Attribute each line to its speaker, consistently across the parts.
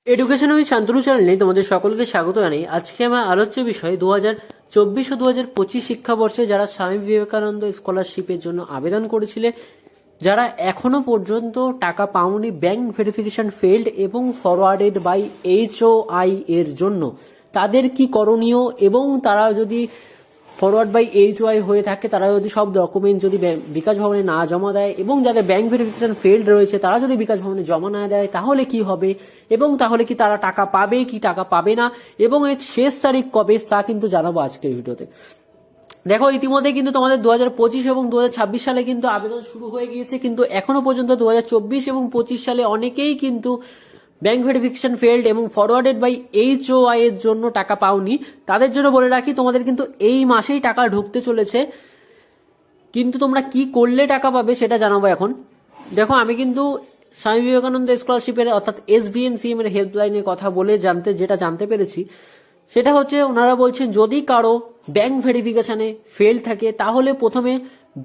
Speaker 1: Education with Shantanu চ্যানেলে তোমাদের সকলকে স্বাগত জানাই। আজকে আমার আলোচ্য বিষয় 2024 ও 2025 শিক্ষাবর্ষে যারা স্বামী বিবেকানন্দ স্কলারশিপের জন্য আবেদন করেছিলে, যারা এখনো পর্যন্ত টাকা পাওনি, ব্যাংক ভেরিফিকেশন ফেল্ড এবং ফরওয়ার্ডেড বাই HOI এর জন্য তাদের কি করণীয়, এবং তারা যদি ফরওয়ার্ড বাই HOI হয়ে থাকে, তারা যদি সব ডকুমেন্ট যদি বিকাশ ভবনে না জমা দেয়, এবং যাদের ব্যাংক ভেরিফিকেশন ফেল্ড রয়েছে তারা যদি বিকাশ ভবনে জমা না দেয়, তাহলে কি হবে, এবং তাহলে কি তারা টাকা পাবে কি টাকা পাবে না, এবং এর শেষ তারিখ কবে তা কিন্তু জানাবো আজকের ভিডিওতে। দেখো, ইতিমধ্যে কিন্তু তোমাদের 2025 এবং 2026 সালে কিন্তু আবেদন শুরু হয়ে গিয়েছে, কিন্তু এখনো পর্যন্ত 2024 এবং 25 সালে অনেকেই কিন্তু ব্যাংক ভেরিফিকেশন ফেল্ড এবং ফরওয়ার্ডেড বাই HOI এর জন্য টাকা পাওনি। তাদের জন্য বলে রাখি, তোমাদের কিন্তু এই মাসেই টাকা ঢুকতে চলেছে, কিন্তু তোমরা কি করলে টাকা পাবে সেটা জানাবো এখন। দেখো, আমি কিন্তু স্বামী বিবেকানন্দ স্কলারশিপের অর্থাৎ SBMCM এর হেল্পলাইনে কথা বলে যেটা জানতে পেরেছি, সেটা হচ্ছে ওনারা বলছেন যদি কারো ব্যাংক ভেরিফিকেশনে ফেল থাকে তাহলে প্রথমে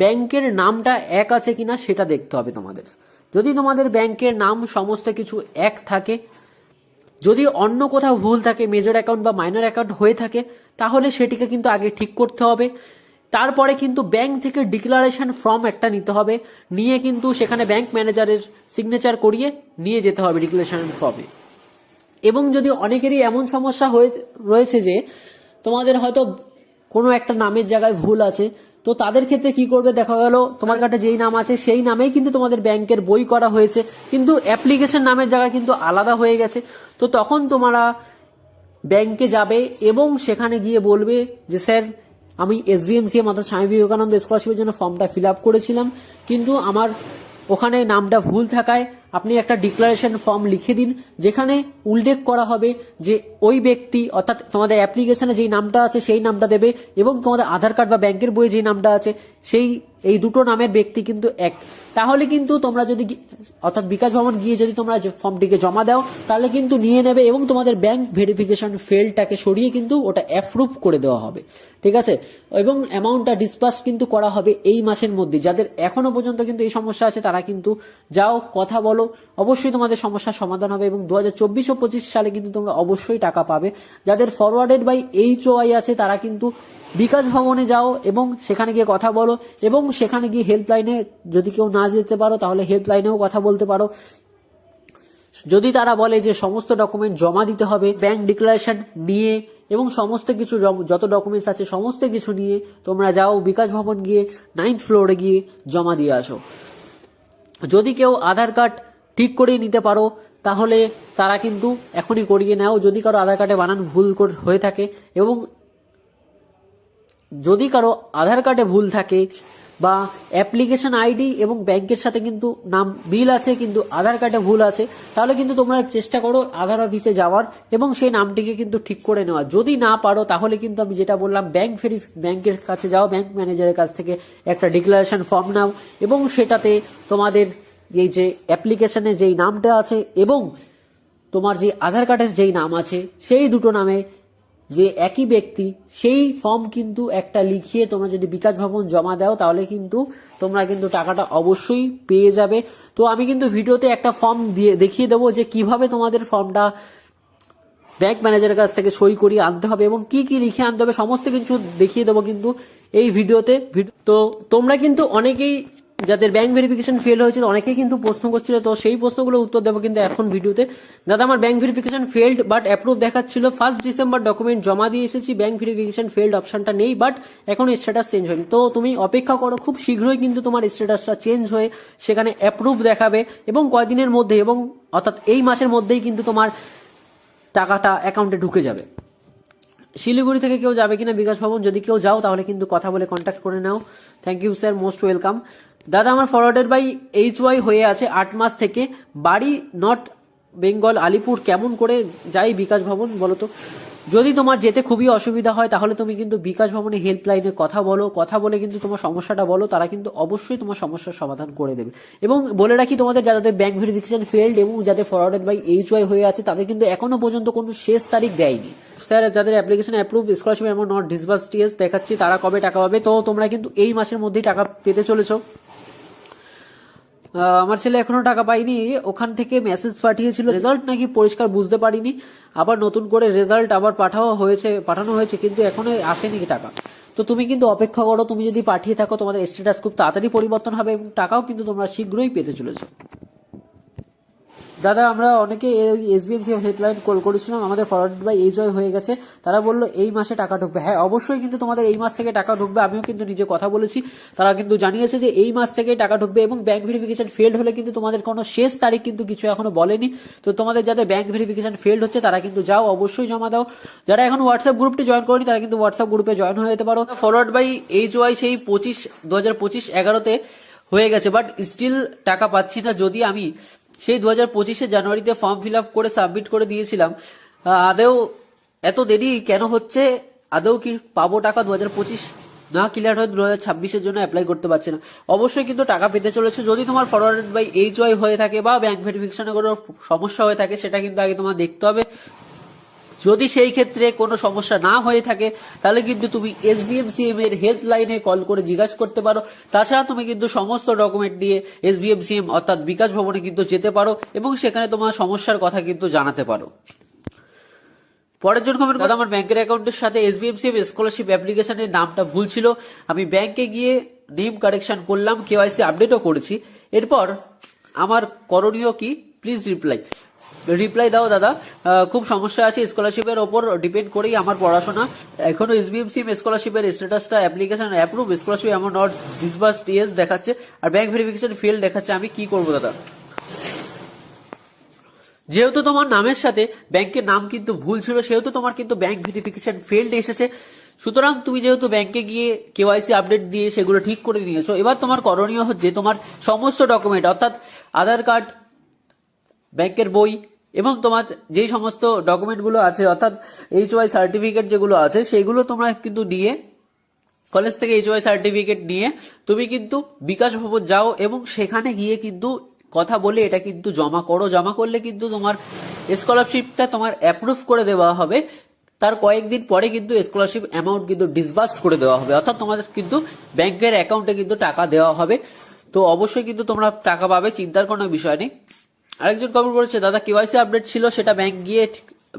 Speaker 1: ব্যাংকের নামটা এক আছে কিনা সেটা দেখতে হবে তোমাদের। যদি তোমাদের ব্যাংকের নাম সমস্ত কিছু এক থাকে, যদি অন্য কোথাও ভুল থাকে, মেজর অ্যাকাউন্ট বা মাইনর অ্যাকাউন্ট হয়ে থাকে, তাহলে সেটিকে কিন্তু আগে ঠিক করতে হবে। তারপরে কিন্তু ব্যাংক থেকে ডিক্লারেশন ফর্ম একটা নিতে হবে, নিয়ে কিন্তু সেখানে ব্যাংক ম্যানেজারের সিগনেচার করিয়ে নিয়ে যেতে হবে ডিক্লারেশন ফর্মে। এবং যদি অনেকেরই এমন সমস্যা রয়েছে যে তোমাদের হয়তো কোনো একটা নামের জায়গায় ভুল আছে, তো তাদের ক্ষেত্রে কি করবে, দেখা গেল তোমার কাছে যেই নাম আছে সেই নামেই কিন্তু তোমাদের ব্যাংকের বই করা হয়েছে, কিন্তু অ্যাপ্লিকেশন নামের জায়গায় কিন্তু আলাদা হয়ে গেছে। তো তখন তোমরা ব্যাংকে যাবে এবং সেখানে গিয়ে বলবে যে স্যার, আমি SBMCM অর্থাৎ স্বামী বিবেকানন্দ স্কলারশিপের জন্য ফর্মটা ফিল আপ করেছিলাম, কিন্তু আমার ওখানে নামটা ভুল থাকায় আপনি একটা ডিক্লারেশন ফর্ম লিখে দিন, যেখানে উল্লেখ করা হবে যে ওই ব্যক্তি অর্থাৎ তোমাদের অ্যাপ্লিকেশনে যেই নামটা আছে সেই নামটা দেবে, এবং তোমাদের আধার কার্ড বা ব্যাংকের বইয়ে যেই নামটা আছে এই দুটো নামের ব্যক্তি কিন্তু এক। তাহলে কিন্তু তোমরা যদি অর্থাৎ বিকাশ ভবন গিয়ে যদি তোমরা ফর্মটিকে জমা দাও, তাহলে কিন্তু নিয়ে নেবে এবং তোমাদের ব্যাংক ভেরিফিকেশন ফেলটাকে সরিয়ে কিন্তু ওটা অ্যাপ্রুভ করে দেওয়া হবে, ঠিক আছে। এবং অ্যামাউন্টটা ডিসবার্স কিন্তু করা হবে এই মাসের মধ্যে। যাদের এখনো পর্যন্ত কিন্তু এই সমস্যা আছে তারা কিন্তু যাও, কথা বলো, অবশ্যই তোমাদের সমস্যার সমাধান হবে, এবং 2024 ও 25 সালে কিন্তু তোমরা অবশ্যই টাকা পাবে। যাদের ফরওয়ার্ডেড বাই HOI আছে তারা কিন্তু বিকাশ ভবনে যাও এবং সেখানে গিয়ে কথা বলো, এবং সেখানে গিয়ে হেল্পলাইনে যদি কেউ না যেতে পারো তাহলে হেল্পলাইনেও কথা বলতে পারো। যদি তারা বলে যে সমস্ত ডকুমেন্ট জমা দিতে হবে ব্যাংক ডিক্লারেশন নিয়ে এবং সমস্ত কিছু যত ডকুমেন্টস আছে সমস্ত কিছু নিয়ে, তোমরা যাও বিকাশ ভবন গিয়ে 9th ফ্লোরে গিয়ে জমা দিয়ে আসো। যদি কেউ আধার কার্ড ঠিক করে নিতে পারো তাহলে তারা কিন্তু এখনই করিয়ে নাও, যদি কারো আধার কার্ডে বানান ভুল হয়ে থাকে, এবং যদি কারো আধার কার্ডে ভুল থাকে বা অ্যাপ্লিকেশন আইডি এবং ব্যাংকের সাথে কিন্তু নাম মিল আছে কিন্তু আধার কার্ডে ভুল আছে, তাহলে কিন্তু তোমরা চেষ্টা করো আধার অফিসে যাওয়ার এবং সেই নামটিকে কিন্তু ঠিক করে নেওয়া। যদি না পারো তাহলে কিন্তু আমি যেটা বললাম ব্যাংকের কাছে যাও, ব্যাংক ম্যানেজারের কাছ থেকে একটা ডিক্লারেশন ফর্ম নাও, এবং সেটাতে তোমাদের এই যে অ্যাপ্লিকেশনে যেই নামটা আছে এবং তোমার যে আধার কার্ডের যেই নাম আছে সেই দুটো নামে যে একই ব্যক্তি, সেই ফর্ম কিন্তু একটা লিখিয়ে তোমরা যদি বিকাশ ভবন জমা দাও তাহলে কিন্তু তোমরা কিন্তু টাকাটা অবশ্যই পেয়ে যাবে। তো আমি কিন্তু ভিডিওতে একটা ফর্ম দেখিয়ে দেবো যে কিভাবে তোমাদের ফর্মটা ব্যাংক ম্যানেজারের কাছ থেকে সই করিয়ে আনতে হবে এবং কি কি লিখে আনতে হবে সমস্ত কিছু দেখিয়ে দেবো কিন্তু এই ভিডিওতে। তো তোমরা কিন্তু অনেকেই যাদের ব্যাংক ভেরিফিকেশন ফেল হয়েছে অনেকেই কিন্তু প্রশ্ন করছিল, তো সেই প্রশ্নগুলো উত্তর দেবো কিন্তু এখন ভিডিওতে। দাদা, আমার bank verification failed but approve দেখাচ্ছিল, 1 ডিসেম্বর ডকুমেন্ট জমা দিয়ে এসেছি, ব্যাংক ভেরিফিকেশন ফেল্ড অপশনটা নেই, বাট এখন স্ট্যাটাস চেঞ্জ হয়নি। তো তুমি অপেক্ষা করো, খুব শীঘ্রই কিন্তু তোমার স্ট্যাটাসটা চেঞ্জ হয়ে সেখানে অ্যাপ্রুভ দেখাবে, এবং কয়দিনের মধ্যে এবং অর্থাৎ এই মাসের মধ্যেই কিন্তু তোমার টাকাটা অ্যাকাউন্টে ঢুকে যাবে। শিলিগুড়ি থেকে কেউ যাবে কিনা বিকাশ ভবন, যদি কেউ যাও তাহলে কিন্তু কথা বলে কন্ট্যাক্ট করে নাও। Thank you sir, most welcome. দাদা, আমার ফরওয়ার্ডেড বাই HOI হয়ে আছে 8 মাস থেকে, বাড়ি নর্থ বেঙ্গল, আলিপুর, কেমন করে যাই বিকাশ ভবন বলো তো? যদি তোমার যেতে খুবই অসুবিধা হয় তাহলে তুমি কিন্তু বিকাশ ভবনে হেল্পলাইনে কথা বলে কিন্তু তোমার সমস্যাটা বলো, তারা কিন্তু অবশ্যই তোমার সমস্যার সমাধান করে দেবে। এবং বলে রাখি, তোমাদের যাদের ব্যাংক ভেরিফিকেশন ফেল্ড এবং যাদের ফরওয়ার্ডেড বাই HOI হয়ে আছে তাদের কিন্তু এখনো পর্যন্ত কোনো শেষ তারিখ দেয়নি। স্যার, যাদের application approve scholarship amount not disburse টিএস দেখাচ্ছি, তারা কবে টাকা পাবে? তো তোমরা কিন্তু এই মাসের মধ্যেই টাকা পেতে চলেছো। আমার ছেলে এখনো টাকা পাইনি, ওখান থেকে মেসেজ পাঠিয়েছিল, রেজাল্ট নাকি পরিষ্কার বুঝতে পারিনি, আবার নতুন করে রেজাল্ট আবার পাঠানো হয়েছে কিন্তু এখনো আসেনি টাকা। তো তুমি কিন্তু অপেক্ষা করো, তুমি যদি পাঠিয়ে থাকো তোমাদের স্ট্যাটাস খুব তাড়াতাড়ি পরিবর্তন হবে এবং টাকাও কিন্তু তোমরা শীঘ্রই পেতে চলেছো। দাদা আমরা অনেকে এসবিএমসি হেল্পলাইন কল করেছিলাম, আমাদের ফরওয়ার্ড বাই এই জয় হয়ে গেছে, তারা বললো এই মাসে টাকা ঢুকবে। হ্যাঁ অবশ্যই কিন্তু তোমাদের এই মাস থেকে টাকা ঢুকবে, আমিও কিন্তু নিজে কথা বলেছি, তারা কিন্তু জানিয়েছে যে এই মাস থেকে টাকা ঢুকবে এবং ব্যাংক ভেরিফিকেশন ফেল্ড হলে কিন্তু তোমাদের কোনো শেষ তারিখ কিন্তু কিছু এখনো বলেনি। তো তোমাদের যাদের ব্যাংক ভেরিফিকেশন ফেল্ড হচ্ছে তারা কিন্তু যাও, অবশ্যই জমা দাও। যারা এখন হোয়াটসঅ্যাপ গ্রুপটি জয়েন করেনি তারা কিন্তু হোয়াটসঅ্যাপ গ্রুপে জয়েন হয়ে যেতে পারো। ফরওয়ার্ড বাই এইচ ওয়াই সেই 2025-11 হয়ে গেছে, বাট স্টিল টাকা পাচ্ছি না। যদি আমি সেই 2025 জানুয়ারিতে ফর্ম ফিল আপ করে সাবমিট করে দিয়েছিলাম, আদৌ এত দেরি কেন হচ্ছে? আদৌ কি পাবো টাকা? 2025 না ক্লিয়ার হয়ে 2026-এর জন্য অ্যাপ্লাই করতে পারছি না। অবশ্যই কিন্তু টাকা পেতে চলেছে। যদি তোমার ফরওয়ার্ড বাই এইচ ওয়াই হয়ে থাকে বা ব্যাংক ভেরিফিকেশনে কোনো সমস্যা হয়ে থাকে সেটা কিন্তু আগে তোমার দেখতে হবে। যদি সেই ক্ষেত্রে কোনো সমস্যা না হয়ে থাকে তাহলে কিন্তু তুমি এসবিএমসিএম এর হেল্পলাইনে কল করে জিজ্ঞাসা করতে পারো। তাছাড়া তুমি কিন্তু সমস্ত ডকুমেন্ট নিয়ে এসবিএমসিএম অর্থাৎ বিকাশ ভবনে কিন্তু যেতে পারো এবং সেখানে তোমার সমস্যার কথা কিন্তু জানাতে পারো। পরের জন কমেন্ট, দাদা আমার ব্যাংকের অ্যাকাউন্টের সাথে এসবিএমসিএম স্কলারশিপ অ্যাপ্লিকেশনের নামটা ভুল ছিল, আমি ব্যাংকে গিয়ে নেম কারেকশন করলাম, কেওয়াইসি আপডেটও করেছি, এরপর আমার করণীয় কি? প্লিজ রিপ্লাই দাও দাদা। খুব সমস্যা আছে, স্কলারশিপের ওপর ডিপেন্ড করেই আমার পড়াশোনা। এখনো এসবিএমসিএম স্কলারশিপের স্ট্যাটাসটা application approve, scholarship amount not disbursed yes দেখাচ্ছে, আর ব্যাংক ভেরিফিকেশন ফেল দেখাচ্ছে। আমি কি করবো দাদা? যেহেতু তোমার নামের সাথে ব্যাংকের নাম কিন্তু ভুল ছিল, সেহেতু তোমার কিন্তু ব্যাংক ভেরিফিকেশন ফেলড এসেছে। সুতরাং তুমি যেহেতু ব্যাংকে গিয়ে কেওয়াইসি আপডেট দিয়ে সেগুলো ঠিক করে নিয়েছো, এবার তোমার করণীয় হচ্ছে তোমার সমস্ত ডকুমেন্ট অর্থাৎ আধার কার্ড, ব্যাংকের বই এবং তোমার যেই সমস্ত ডকুমেন্টগুলো আছে অর্থাৎ এইচওয়াই সার্টিফিকেট যেগুলো আছে সেগুলো তোমরা কিন্তু নিয়ে, কলেজ থেকে এইচওয়াই সার্টিফিকেট নিয়ে তুমি কিন্তু বিকাশ ভবন যাও এবং সেখানে গিয়ে কিন্তু কথা বলে এটা কিন্তু জমা করো। জমা করলে কিন্তু তোমার স্কলারশিপটা তোমার অ্যাপ্রুভ করে দেওয়া হবে। তার কয়েকদিন পরে কিন্তু স্কলারশিপ অ্যামাউন্ট কিন্তু ডিসবার্সড করে দেওয়া হবে, অর্থাৎ তোমাদের কিন্তু ব্যাংকের অ্যাকাউন্টে কিন্তু টাকা দেওয়া হবে। তো অবশ্যই কিন্তু তোমরা টাকা পাবে, চিন্তার কোনো বিষয় নেই। আরেকজন কমেন্ট করেছে, দাদা কেওয়াইসি আপডেট ছিল সেটা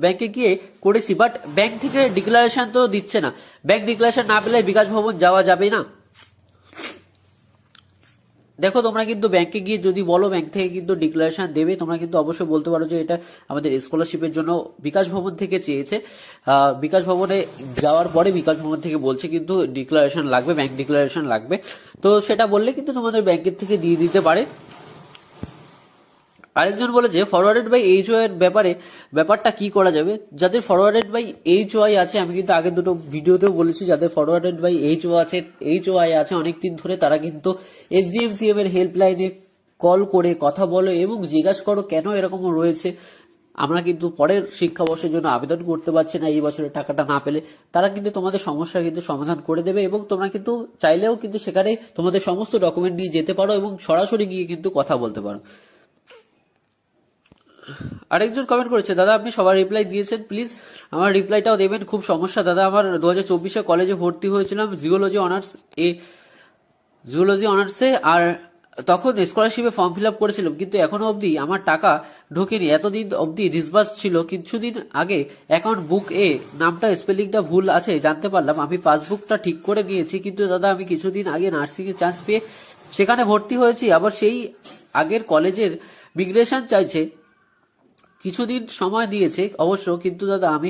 Speaker 1: ব্যাংকে গিয়ে করেছি, বাট ব্যাংক থেকে ডিক্লারেশন তো দিচ্ছে না। ব্যাংক ডিক্লারেশন না পেলে বিকাশ ভবন যাওয়া যাবে না। দেখো তোমরা কিন্তু ব্যাংকে গিয়ে যদি বলো ব্যাংক থেকে কিন্তু ডিক্লারেশন দেবে, তোমরা কিন্তু অবশ্যই বলতে পারো যে এটা আমাদের স্কলারশিপের জন্য বিকাশ ভবন থেকে চেয়েছে। বিকাশ ভবনে যাওয়ার পরে বিকাশ ভবন থেকে বলছে কিন্তু ডিক্লারেশন লাগবে, ব্যাংক ডিক্লারেশন লাগবে। তো সেটা বললে কিন্তু তোমাদের ব্যাংকের থেকে দিয়ে দিতে পারে। আরেকজন বলেছে ফরওয়ার্ডেড বাই এইচওয়াই এর ব্যাপারটা কি করা যাবে? যাদের ফরওয়ার্ডেড বাই এইচওয়াই আছে, আমি কিন্তু আগের দুটো ভিডিওতেও বলেছি, যাদের ফরওয়ার্ডেড বাই এইচওয়াই আছে অনেকদিন ধরে, তারা কিন্তু এসডিএমসিএম এর হেল্পলাইনে কল করে কথা বলো এবং জিজ্ঞাসা করো কেন এরকম রয়েছে, আমরা কিন্তু পরের শিক্ষাবর্ষের জন্য আবেদন করতে পারছি না এই বছরের টাকাটা না পেলে। তারা কিন্তু তোমাদের সমস্যা কিন্তু সমাধান করে দেবে এবং তোমরা কিন্তু চাইলেও কিন্তু সেখানে তোমাদের সমস্ত ডকুমেন্ট নিয়ে যেতে পারো এবং সরাসরি গিয়ে কিন্তু কথা বলতে পারো। আরেকজন কমেন্ট করেছে, দাদা আপনি সবার রিপ্লাই দিয়েছেন, প্লিজ আমার রিপ্লাইটাও দেবেন। খুব সমস্যা দাদা, আমার 2024 কলেজে ভর্তি হয়েছিলাম জিওলজি অনার্সে, আর তখন স্কলারশিপে ফর্ম ফিল আপ করেছিলাম, কিন্তু এখনো অবধি আমার টাকা ঢোকেনি। এতদিন অবধি ডিসবার্স ছিল, কিছুদিন আগে অ্যাকাউন্ট বুক এ নামটা স্পেলিংটা ভুল আছে জানতে পারলাম, আমি পাসবুকটা ঠিক করে নিয়েছি, কিন্তু দাদা আমি কিছুদিন আগে নার্সিং এ চান্স পেয়ে সেখানে ভর্তি হয়েছি, আবার সেই আগের কলেজের মিগ্রেশন চাইছে, কিছুদিন সময় দিয়েছে অবশ্য, কিন্তু দাদা আমি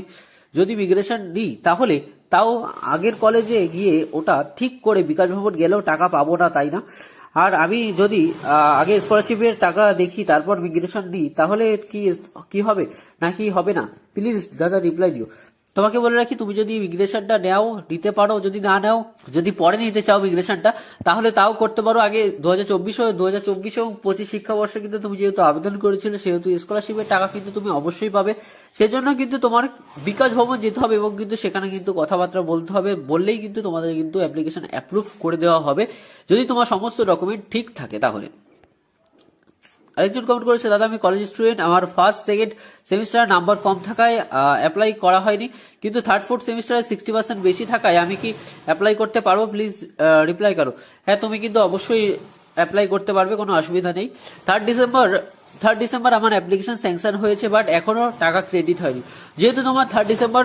Speaker 1: যদি মিগ্রেশন নিই তাহলে তাও আগের কলেজে গিয়ে ওটা ঠিক করে বিকাশ ভবন গেলেও টাকা পাবো না, তাই না? আর আমি যদি আগে স্কলারশিপের টাকা দেখি তারপর মিগ্রেশন নিই তাহলে কি হবে নাকি হবে না? প্লিজ দাদা রিপ্লাই দিও। তোমাকে বলে রাখি, তুমি যদি মিগ্রেশনটা নিতে পারো, যদি না নাও, যদি পরে নিতে চাও মিগ্রেশনটা তাহলে তাও করতে পারো। আগে 2024 এবং 25 শিক্ষাবর্ষে কিন্তু তুমি যেহেতু আবেদন করেছিলে সেহেতু স্কলারশিপের টাকা কিন্তু তুমি অবশ্যই পাবে। সেজন্য কিন্তু তোমার বিকাশ ভবন যেতে হবে এবং কিন্তু সেখানে কিন্তু কথাবার্তা বলতে হবে, বললেই কিন্তু তোমাদের কিন্তু অ্যাপ্লিকেশন অ্যাপ্রুভ করে দেওয়া হবে যদি তোমার সমস্ত ডকুমেন্ট ঠিক থাকে তাহলে। আরেকজন কমেন্ট করেছে, দাদা আমি কলেজ স্টুডেন্ট, আমার ফার্স্ট সেকেন্ড সেমিস্টার নাম্বার কম থাকায় অ্যাপ্লাই করা হয়নি, কিন্তু থার্ড ফোর্থ সেমিস্টারে 60% বেশি থাকায় আমি কি অ্যাপ্লাই করতে পারবো? প্লিজ রিপ্লাই করো। হ্যাঁ তুমি কিন্তু অবশ্যই অ্যাপ্লাই করতে পারবে, কোনো অসুবিধা নেই। 3 ডিসেম্বর আমার অ্যাপ্লিকেশন স্যাংশন হয়েছে, বাট এখনো টাকা ক্রেডিট হয়নি। যেহেতু তোমার 3 ডিসেম্বর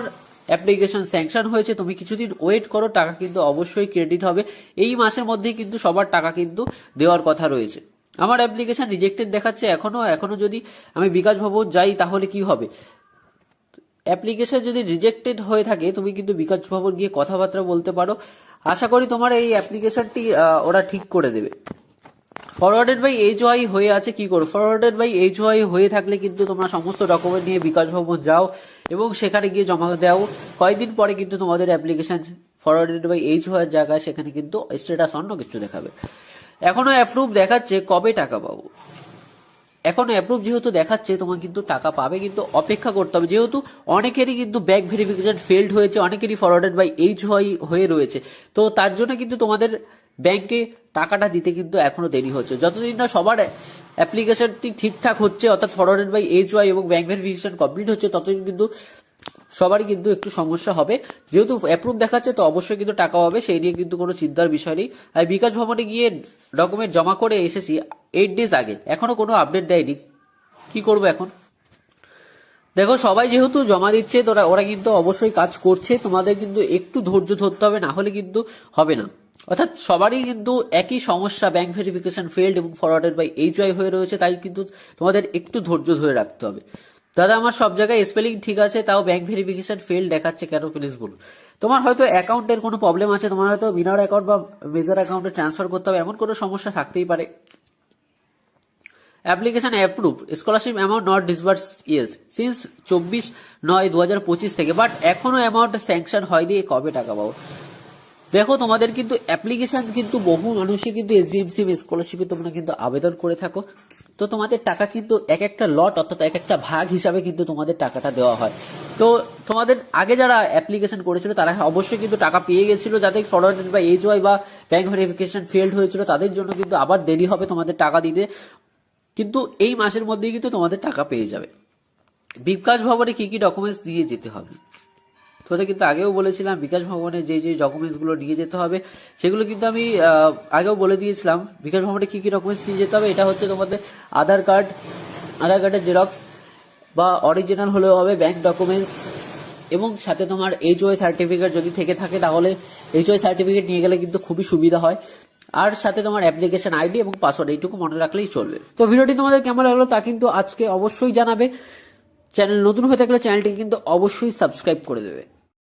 Speaker 1: অ্যাপ্লিকেশন স্যাংশন হয়েছে, তুমি কিছুদিন ওয়েট করো, টাকা কিন্তু অবশ্যই ক্রেডিট হবে। এই মাসের মধ্যেই কিন্তু সবার টাকা কিন্তু দেওয়ার কথা রয়েছে। আমার অ্যাপ্লিকেশন রিজেক্টেড দেখাচ্ছে এখনো যদি আমি বিকাশ ভবন যাই তাহলে কি হবে, অ্যাপ্লিকেশন যদি রিজেক্টেড হয়ে থাকে তুমি কিন্তু বিকাশ ভবন গিয়ে কথাবার্তা বলতে পারো। আশা করি তোমার এই অ্যাপ্লিকেশনটি ওরা ঠিক করে দেবে। ফরওয়ার্ডেড বাই এইচওয়াই হয়ে আছে, কি করো, ফরওয়ার্ডেড বাই এইচওয়াই হয়ে থাকলে কিন্তু তোমরা সমস্ত ডকুমেন্ট নিয়ে বিকাশ ভবন যাও এবং সেখানে গিয়ে জমা দাও। কয়েকদিন পরে কিন্তু তোমাদের অ্যাপ্লিকেশন ফরওয়ার্ডেড বাই এইচওয়াই এর জায়গায় সেখানে কিন্তু স্ট্যাটাস অন্য কিছু দেখাবে। এখনো অ্যাপ্রুভ দেখাচ্ছে, কবে টাকা পাবো? এখন অ্যাপ্রুভ যেহেতু দেখাচ্ছে, তোমার কিন্তু টাকা পাবে, কিন্তু অপেক্ষা করতে হবে। যেহেতু অনেকেরই কিন্তু ব্যাংক ভেরিফিকেশন ফেলড হয়েছে, অনেকেরই ফরওয়ার্ডেড বাই এইচওয়াই হয়ে রয়েছে, তো তার জন্য কিন্তু তোমাদের ব্যাংকে টাকাটা দিতে কিন্তু এখনো দেরি হচ্ছে। যতদিন না সবার অ্যাপ্লিকেশনটি ঠিকঠাক হচ্ছে, অর্থাৎ ফরওয়ার্ডেড বাই এইচওয়াই এবং ব্যাংক ভেরিফিকেশন কমপ্লিট হচ্ছে, ততদিন কিন্তু সবারই কিন্তু একটু সমস্যা হবে। যেহেতু অ্যাপ্রুভ দেখাচ্ছে তো অবশ্যই কিন্তু টাকা হবে, সেই নিয়ে কিন্তু কোনো চিন্তার বিষয় নেই। আর বিকাশ ভবনে গিয়ে ডকুমেন্ট জমা করে এসেছি 8 ডেজ আগে, এখনো কোনো আপডেট দেয়নি। কি করবো এখন? দেখো, সবাই যেহেতু জমা দিচ্ছে তো ওরা কিন্তু অবশ্যই কাজ করছে, তোমাদের কিন্তু একটু ধৈর্য ধরতে হবে, না হলে কিন্তু হবে না। অর্থাৎ সবারই কিন্তু একই সমস্যা, ব্যাংক ভেরিফিকেশন ফেলড এবং ফরওয়ার্ডেড বাই এইচওয়াই হয়ে রয়েছে, তাই কিন্তু তোমাদের একটু ধৈর্য ধরে রাখতে হবে। দাদা, আমার সব জায়গায় স্পেলিং ঠিক আছে, তাও ব্যাংক ভেরিফিকেশন ফেলড দেখাচ্ছে কেন, প্লিজ বলুন। তোমার হয়তো অ্যাকাউন্টের কোনো প্রবলেম আছে, তোমার হয়তো মিনার অ্যাকাউন্ট বা মেজর অ্যাকাউন্টে ট্রান্সফার করতে হবে, এমন কোনো সমস্যা থাকতেই পারে। Application approve, scholarship amount not disburse yes since 24/9/2025 থেকে, বাট এখনো অ্যামাউন্ট স্যাংশন হয়নি, কবে টাকা পাবো? দেখো, তোমাদের কিন্তু অ্যাপ্লিকেশন কিন্তু বহু মানুষই কিন্তু এসবিএমসি স্কলারশিপে তোমরা কিন্তু আবেদন করে থাকো, তো তোমাদের টাকা কিন্তু এক একটা লট অর্থাৎ এক একটা ভাগ হিসাবে কিন্তু তোমাদের টাকাটা দেওয়া হয়। তো তোমাদের আগে যারা অ্যাপ্লিকেশন করেছিল তারা অবশ্যই কিন্তু টাকা পেয়ে গেছিল, যাদের ফরওয়ার্ডেড বা এইচওয়াই বা ব্যাংক ভেরিফিকেশন ফেলড হয়েছিল তাদের জন্য কিন্তু আবার দেরি হবে তোমাদের টাকা দিতে, কিন্তু এই মাসের মধ্যেই কিন্তু তোমাদের টাকা পেয়ে যাবে। বিকাশ ভবনে কি কি ডকুমেন্টস দিয়ে যেতে হবে তোমাদের কিন্তু আগেও বলেছিলাম, বিকাশ ভবনে যে যে ডকুমেন্টস গুলো নিয়ে যেতে হবে সেগুলো কিন্তু আমি আগেও বলে দিয়েছিলাম। বিকাশ ভবনে কি কি ডকুমেন্টস নিয়ে যেতে হবে, এটা হচ্ছে তোমাদের আধার কার্ডের জেরক্স বা অরিজিনাল হলেও হবে, ব্যাংক ডকুমেন্টস, এবং সাথে তোমার এইচওয়াই সার্টিফিকেট যদি থেকে থাকে তাহলে এইচওয়াই সার্টিফিকেট নিয়ে গেলে কিন্তু খুবই সুবিধা হয়। আর সাথে তোমার অ্যাপ্লিকেশন আইডি এবং পাসওয়ার্ড, এইটুকু মনে রাখলেই চলবে। তো ভিডিওটি তোমাদের কেমন লাগলো তা কিন্তু আজকে অবশ্যই জানাবে। চ্যানেল নতুন হয়ে থাকলে চ্যানেলটিকে কিন্তু অবশ্যই সাবস্ক্রাইব করে দেবে।